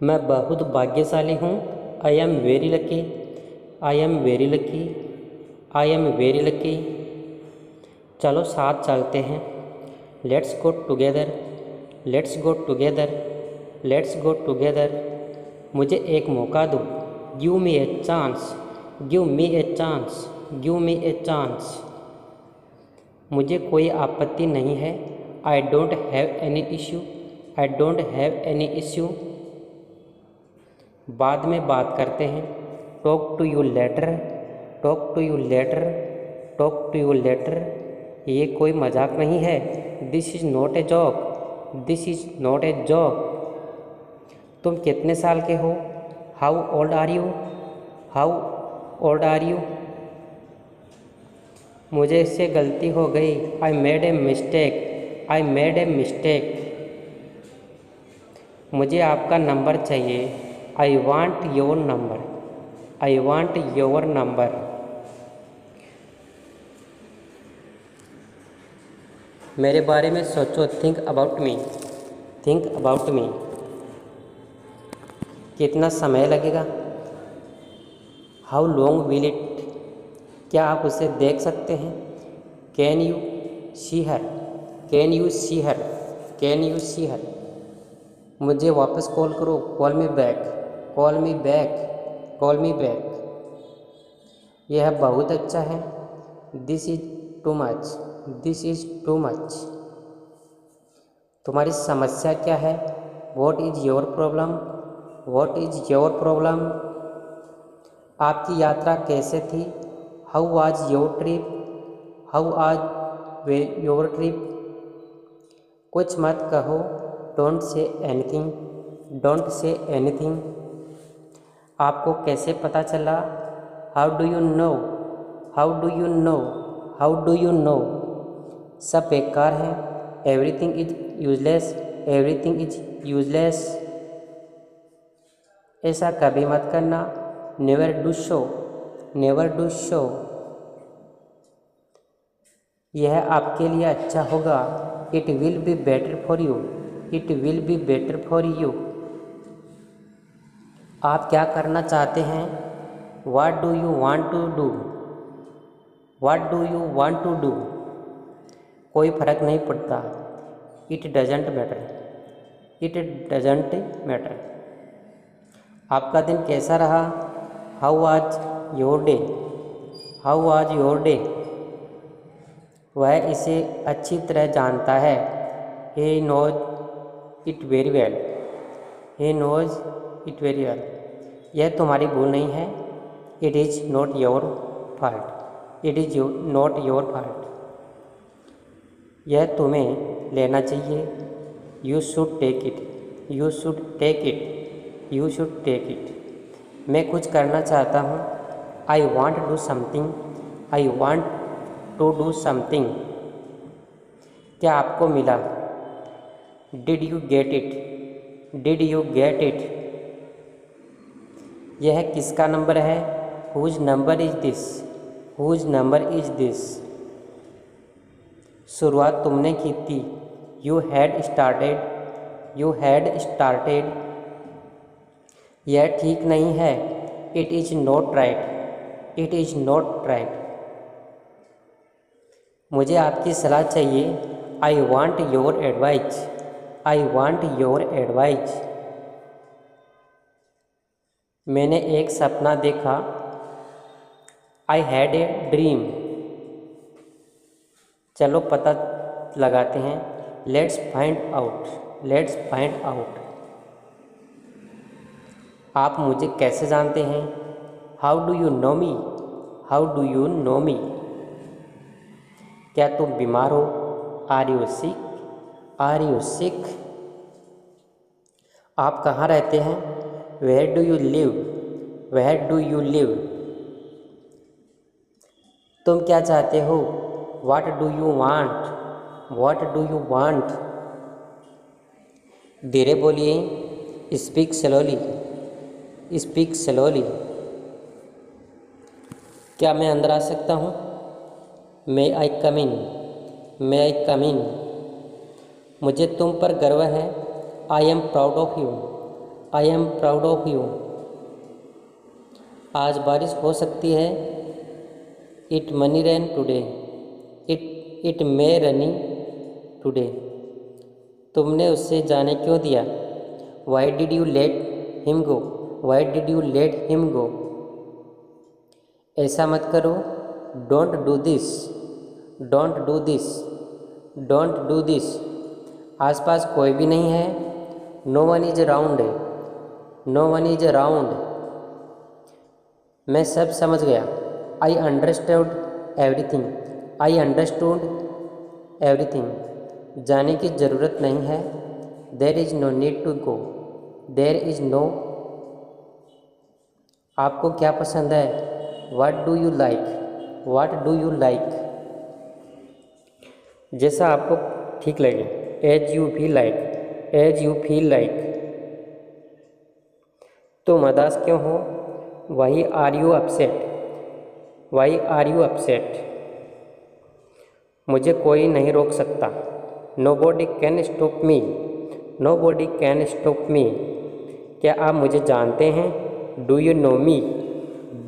मैं बहुत भाग्यशाली हूँ। I am very lucky. I am very lucky. I am very lucky. चलो साथ चलते हैं। Let's go together. Let's go together. Let's go together. मुझे एक मौका दो। Give me a chance. Give me a chance. Give me a chance. मुझे कोई आपत्ति नहीं है। I don't have any issue. I don't have any issue. बाद में बात करते हैं। Talk to you later. Talk to you later. Talk to you later. ये कोई मजाक नहीं है। This is not a joke. This is not a joke. तुम कितने साल के हो? How old are you? How old are you? मुझे इससे गलती हो गई। I made a mistake. I made a mistake. मुझे आपका नंबर चाहिए। I want your number. I want your number. मेरे बारे में सोचो। Think about me. Think about मी। कितना समय लगेगा? How long will it? क्या आप उसे देख सकते हैं? Can you see her? Can you see her? Can you see her? मुझे वापस कॉल करो। Call me back. Call me back. Call me back. यह बहुत अच्छा है। This is too much. This is too much. तुम्हारी समस्या क्या है? What is your problem? What is your problem? आपकी यात्रा कैसे थी? How was your trip? How आज योर ट्रिप? कुछ मत कहो। Don't say anything. Don't say anything. आपको कैसे पता चला? How do you no? How do you no? How do you no? सब बेकार है। Everything is useless. Everything is useless. ऐसा कभी मत करना। Never do show. Never do show. यह आपके लिए अच्छा होगा। It will be better for you. It will be better for you. आप क्या करना चाहते हैं? What do you want to do? What do you want to do? कोई फर्क नहीं पड़ता। It doesn't matter. It doesn't matter. आपका दिन कैसा रहा? How was your day? How was your day? वह इसे अच्छी तरह जानता है। He knows it very well. He knows it very well. यह तुम्हारी भूल नहीं है। It is not your fault. It is not your fault. यह तुम्हें लेना चाहिए। You should take it. You should take it. You should take it. मैं कुछ करना चाहता हूँ। I want to do something. I want to do something. क्या आपको मिला? Did you get it? Did you get it? यह किसका नंबर है? Whose number is this? Whose number is this? शुरुआत तुमने की थी। You had started. You had started. यह ठीक नहीं है। It is not right. It is not right. मुझे आपकी सलाह चाहिए। I want your advice. I want your advice. मैंने एक सपना देखा। I had a dream. चलो पता लगाते हैं। Let's find out. Let's find out. आप मुझे कैसे जानते हैं? How do you know me? How do you know me? क्या तुम बीमार हो? Are you sick? Are you sick? आप कहाँ रहते हैं? Where do you live? Where do you live? तुम क्या चाहते हो? What do you want? What do you want? धीरे बोलिए। Speak slowly. Speak slowly. क्या मैं अंदर आ सकता हूँ? May I come in? May I come in? मुझे तुम पर गर्व है। I am proud of you. I am proud of you. आज बारिश हो सकती है। It may rain today. It may rain today. तुमने उससे जाने क्यों दिया? Why did you let him go? Why did you let him go? ऐसा मत करो। Don't do this. Don't do this. Don't do this. आसपास कोई भी नहीं है। No one is around. No one is around. मैं सब समझ गया। I understood everything. I understood everything. जाने की ज़रूरत नहीं है। There is no need to go. There is no. आपको क्या पसंद है? What do you like? What do you like? जैसा आपको ठीक लगे। As you feel like. As you feel like. तुम उदास क्यों हो? Why are you upset? Why are you upset? मुझे कोई नहीं रोक सकता। Nobody can stop me. Nobody can stop me. क्या आप मुझे जानते हैं? Do you know me?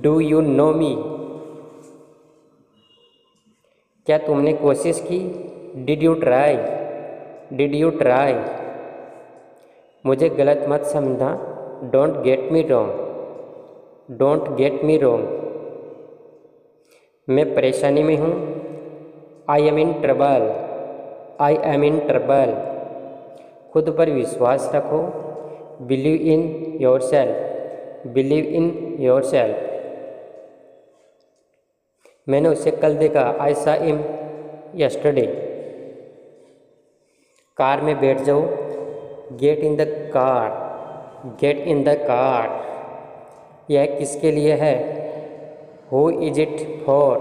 Do you know me? क्या तुमने कोशिश की? Did you try? Did you try? मुझे गलत मत समझना। Don't get me wrong. Don't get me wrong. मैं परेशानी में हूँ। I am in trouble. I am in trouble. खुद पर विश्वास रखो। Believe in yourself. Believe in yourself. मैंने उसे कल देखा। आई सा हिम यस्टरडे। कार में बैठ जाओ। Get in the car. Get in the car. यह किसके लिए है? Who is it for?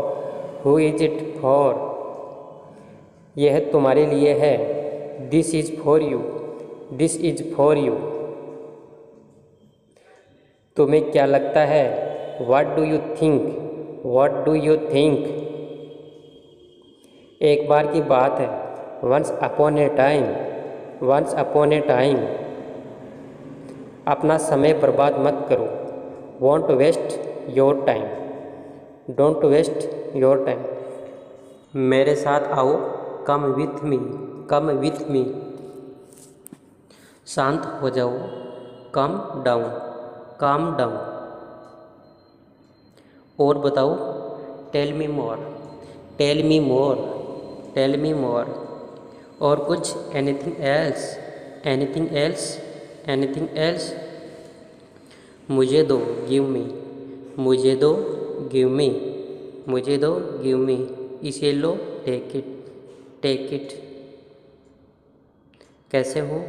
Who is it for? यह तुम्हारे लिए है। This is for you. This is for you. तुम्हें क्या लगता है? What do you think? What do you think? एक बार की बात है। Once upon a time. Once upon a time. अपना समय बर्बाद मत करो। Won't waste your time. Don't waste your time. मेरे साथ आओ। Come with me. Come with me. शांत हो जाओ। Calm down. Calm down. और बताओ। Tell me more. Tell me more. Tell me more. और कुछ? Anything else. Anything else. Anything else. मुझे दो। Give me. मुझे दो। Give me. मुझे दो। Give me. इसे लो। Take it. Take it. कैसे हो?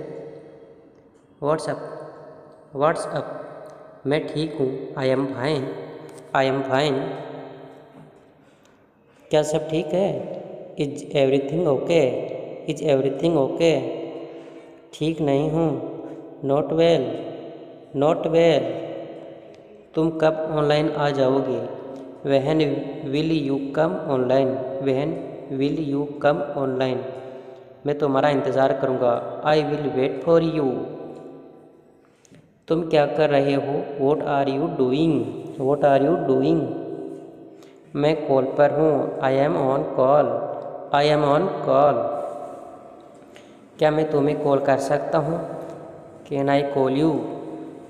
व्हाट्सअप। व्हाट्सअप। मैं ठीक हूँ। I am fine. I am fine. क्या सब ठीक है? Is everything okay? Is everything okay? ठीक नहीं हूँ। Not well. Not well. तुम कब ऑनलाइन आ जाओगे? When will you come online? When will you come online? मैं तुम्हारा इंतज़ार करूँगा। I will wait for you. तुम क्या कर रहे हो? What are you doing? What are you doing? मैं कॉल पर हूँ। I am on call. I am on call. क्या मैं तुम्हें कॉल कर सकता हूँ? Can I call you?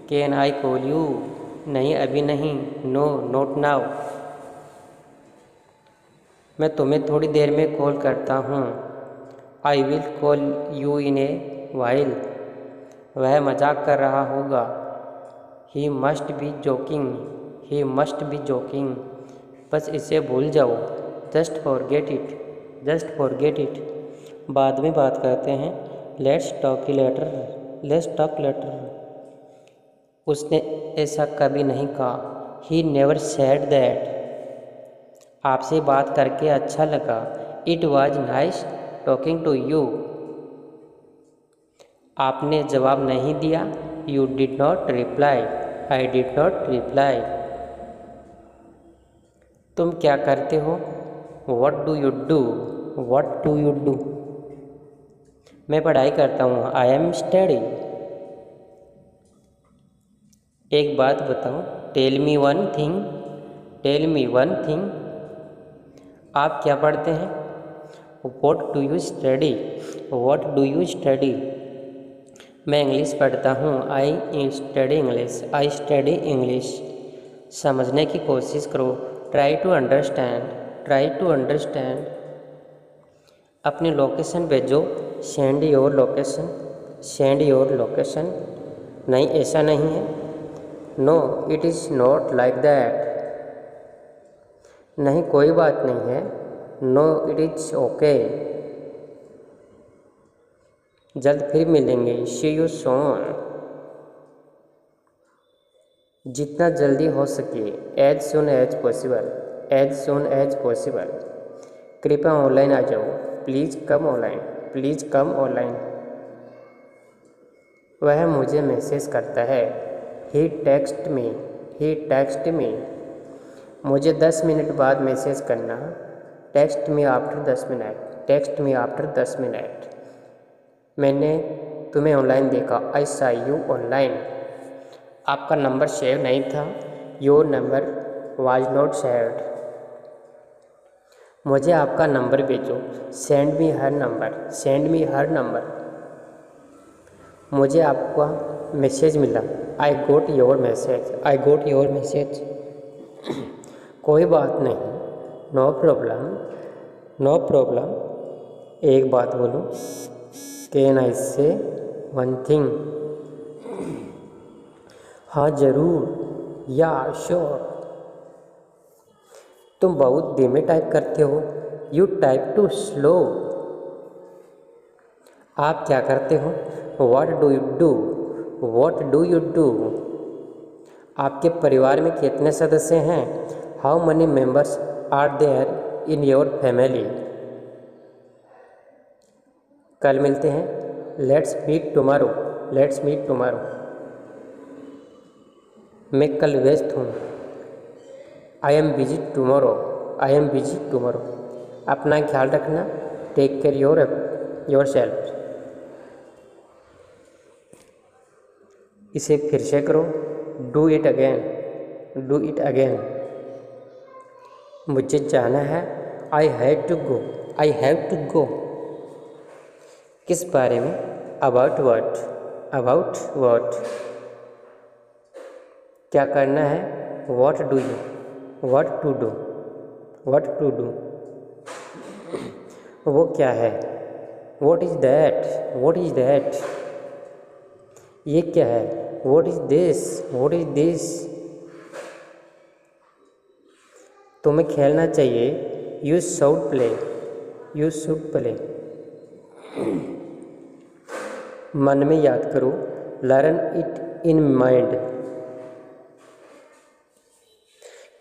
Can I call you? नहीं, अभी नहीं। No, not now. मैं तुम्हें थोड़ी देर में कॉल करता हूँ। I will call you in a while. वह मजाक कर रहा होगा। He must be joking. He must be joking. बस इसे भूल जाओ। Just forget it. Just forget it. बाद में बात करते हैं। Let's talk later. Let's talk later. उसने ऐसा कभी नहीं कहा। He never said that. आपसे बात करके अच्छा लगा। It was nice talking to you. आपने जवाब नहीं दिया। You did not reply. I did not reply. तुम क्या करते हो? What do you do? What do you do? मैं पढ़ाई करता हूँ। I am study. एक बात बताओ, tell me one thing, tell me one thing. आप क्या पढ़ते हैं? What do you study, what do you study. मैं इंग्लिश पढ़ता हूँ, I study English, I study English. समझने की कोशिश करो, try to understand, try to understand. अपनी लोकेशन भेजो, send your location, send your location. नहीं, ऐसा नहीं है। No it is not like that. नहीं, कोई बात नहीं है। No it is okay. जल्द फिर मिलेंगे, सी यू सून। जितना जल्दी हो सके, as soon as possible, as soon as possible. कृपया ऑनलाइन आ जाओ, please come online, please come online. वह मुझे मैसेज करता है, ही टेक्स्ट मी, ही टेक्स्ट मी। मुझे 10 मिनट बाद मैसेज करना, text me after 10 minute, text me after 10 minute. मैंने तुम्हें ऑनलाइन देखा, आई सा यू ऑनलाइन। आपका नंबर सेव नहीं था, your number was not saved. मुझे आपका नंबर भेजो, send me her number, send me her number. मुझे आपका मैसेज मिला, I got your message, I got your message. कोई बात नहीं, नो प्रॉब्लम, नो प्रॉब्लम। एक बात बोलूं, कैन आई से वन थिंग। हाँ ज़रूर, या श्योर। तुम बहुत धीमे टाइप करते हो, यू टाइप टू स्लो। आप क्या करते हो? What do you do, what do you do. आपके परिवार में कितने सदस्य हैं? How many members are there in your family. कल मिलते हैं, let's meet tomorrow, let's meet tomorrow. मैं कल व्यस्त हूँ, I am busy tomorrow, I am busy tomorrow. अपना ख्याल रखना, टेक केयर योर सेल्फ। इसे फिर से करो, do it again, do it again. मुझे जाना है, I have to go, I have to go. किस बारे में? About what, about what. क्या करना है? What do you, what to do, what to do. वो क्या है? What is that, what is that. ये क्या है? What is this, what is this. तुम्हें खेलना चाहिए, you should play, you should play. मन में याद करो, लर्न इट इन माइंड।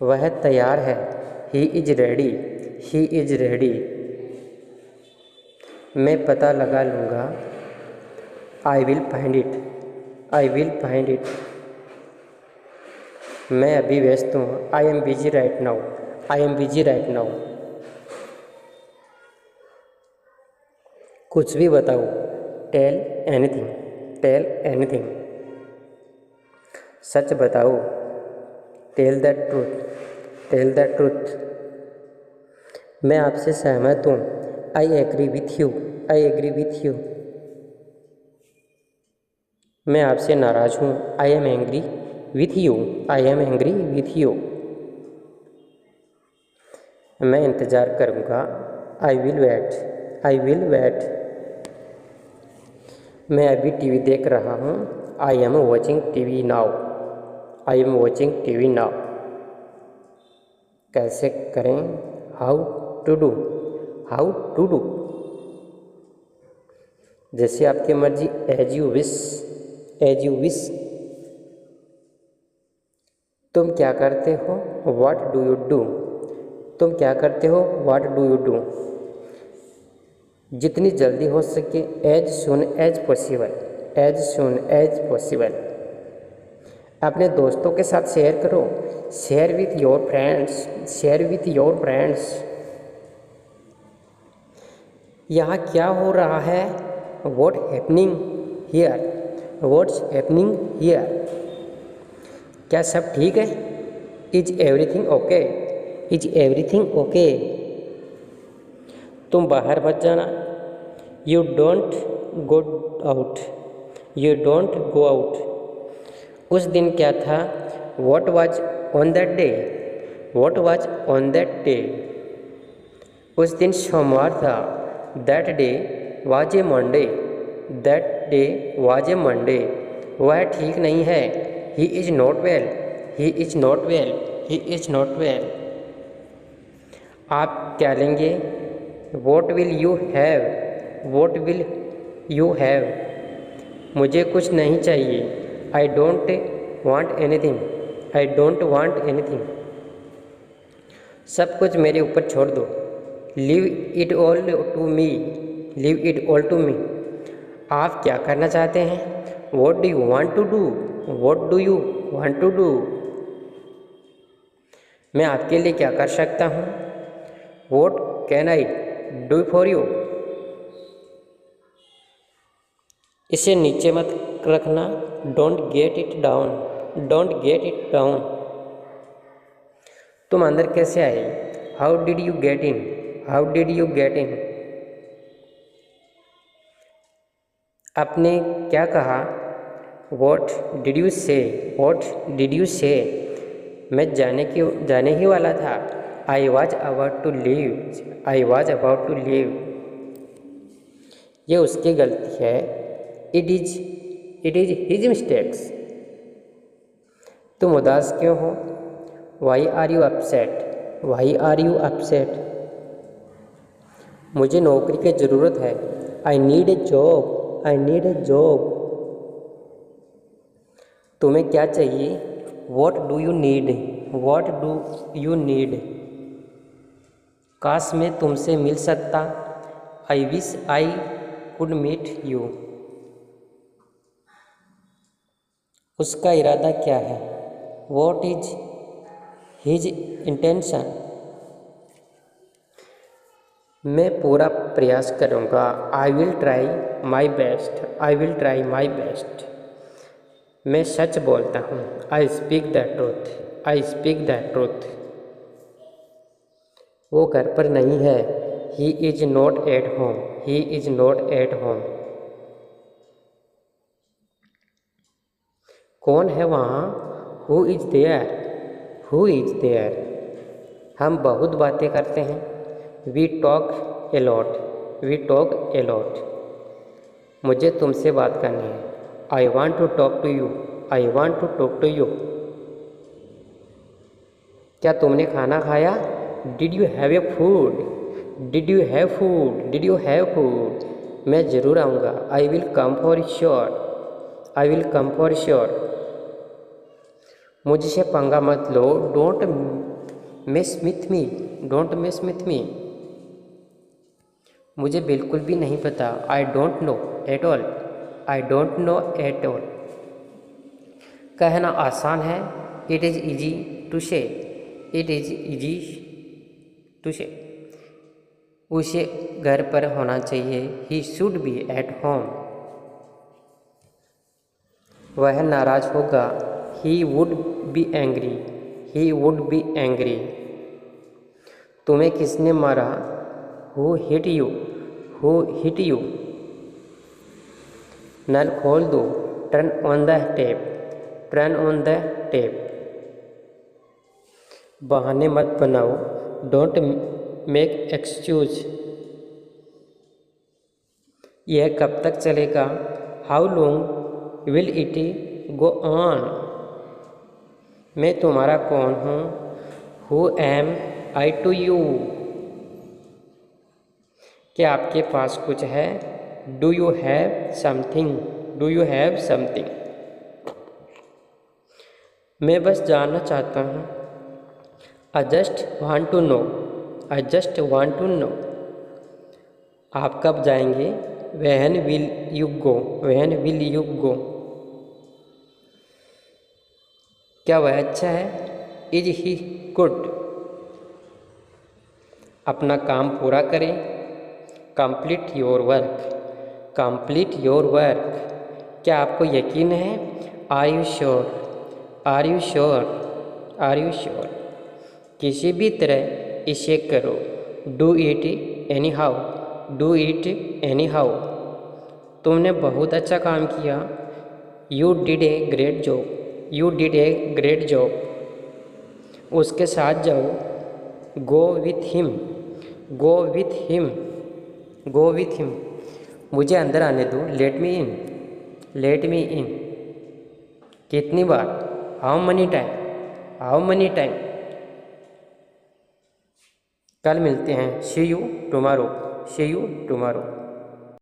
वह तैयार है, he is ready, he is ready. मैं पता लगा लूँगा, I will find it, I will find it. मैं अभी व्यस्त हूँ, I am busy right now, I am busy right now. कुछ भी बताओ, टेल एनीथिंग, टेल एनीथिंग। सच बताओ, tell the truth, tell the truth. मैं आपसे सहमत हूँ, I agree with you, I agree with you. मैं आपसे नाराज़ हूँ, I am angry with you, I am angry with you. मैं इंतज़ार करूँगा, I will wait, I will wait. मैं अभी टीवी देख रहा हूँ, I am watching TV now, I am watching TV now. कैसे करें? How to do, how to do. जैसे आपकी मर्जी, as you wish, as you wish. तुम क्या करते हो? What do you do. तुम क्या करते हो? What do you do. जितनी जल्दी हो सके, as soon as possible, as soon as possible. अपने दोस्तों के साथ शेयर करो, share with your friends, share with your friends. यहाँ क्या हो रहा है? What happening here, what's happening here. क्या सब ठीक है? Is everything okay? Is everything okay? तुम बाहर मत जाना। You don't go out. You don't go out. उस दिन क्या था? What was on that day? What was on that day? उस दिन सोमवार था। That day was a Monday. That day was a Monday. वह ठीक नहीं है। He is not well. He is not well. He is not well. आप क्या लेंगे? What will you have? What will you have? मुझे कुछ नहीं चाहिए। I don't want anything. I don't want anything. सब कुछ मेरे ऊपर छोड़ दो। Leave it all to me. Leave it all to me. आप क्या करना चाहते हैं? What do you want to do? What do you want to do? मैं आपके लिए क्या कर सकता हूँ? What can I do for you? इसे नीचे मत रखना। Don't get it down. Don't get it down. तुम अंदर कैसे आए? How did you get in? How did you get in? आपने क्या कहा? What did you say? What did you say? मैं जाने ही वाला था। आई was about to leave. I was about to leave. ये उसकी गलती है। It is his mistakes. तुम उदास क्यों हो? Why are you upset? Why are you upset? मुझे नौकरी की ज़रूरत है। I need a job. I need a job. तुम्हें क्या चाहिए? What do you need? What do you need? काश मैं तुमसे मिल सकता। I wish I could meet you. उसका इरादा क्या है? What is his intention? मैं पूरा प्रयास करूँगा। I will try my best. I will try my best. मैं सच बोलता हूँ। I speak the truth. I speak the truth. वो घर पर नहीं है। He is not at home. He is not at home. कौन है वहाँ? Who is there? Who is there? हम बहुत बातें करते हैं। We talk a lot. We talk a lot. मुझे तुमसे बात करनी है। आई want to talk to you. I want to talk to you. क्या तुमने खाना खाया? Did you have a food? Did you have food? Did you have food? मैं ज़रूर आऊँगा। I will come for sure. I will come for sure. मुझसे पंगा मत लो। Don't mess with me. Don't mess with me. मुझे बिल्कुल भी नहीं पता। I don't know at all. I don't know at all. कहना आसान है। It is easy to say. It is easy to say. उसे घर पर होना चाहिए। He should be at home. वह नाराज होगा। He would be angry. He would be angry. तुम्हें किसने मारा? Who hit you? Who hit you? नल खोल दो। Turn on the tap. Turn on the tap. बहाने मत बनाओ। Don't make excuse. यह कब तक चलेगा? How long will it go on? मैं तुम्हारा कौन हूँ? Who am I to you? क्या आपके पास कुछ है? Do you have something? Do you have something? मैं बस जानना चाहता हूँ। I just want to know. I just want to know. आप कब जाएंगे? When will you go? When will you go? क्या वह अच्छा है? Is he good? अपना काम पूरा करें। Complete your work. Complete your work. क्या आपको यकीन है? Are you sure? Are you sure? Are you sure? किसी भी तरह इसे करो। Do it anyhow? Do it anyhow? तुमने बहुत अच्छा काम किया। You did a great job. You did a great job. उसके साथ जाओ। Go with him. Go with him. Go with him. मुझे अंदर आने दो। Let me in. Let me in. कितनी बार? How many time? How many time? कल मिलते हैं। See you tomorrow. See you tomorrow.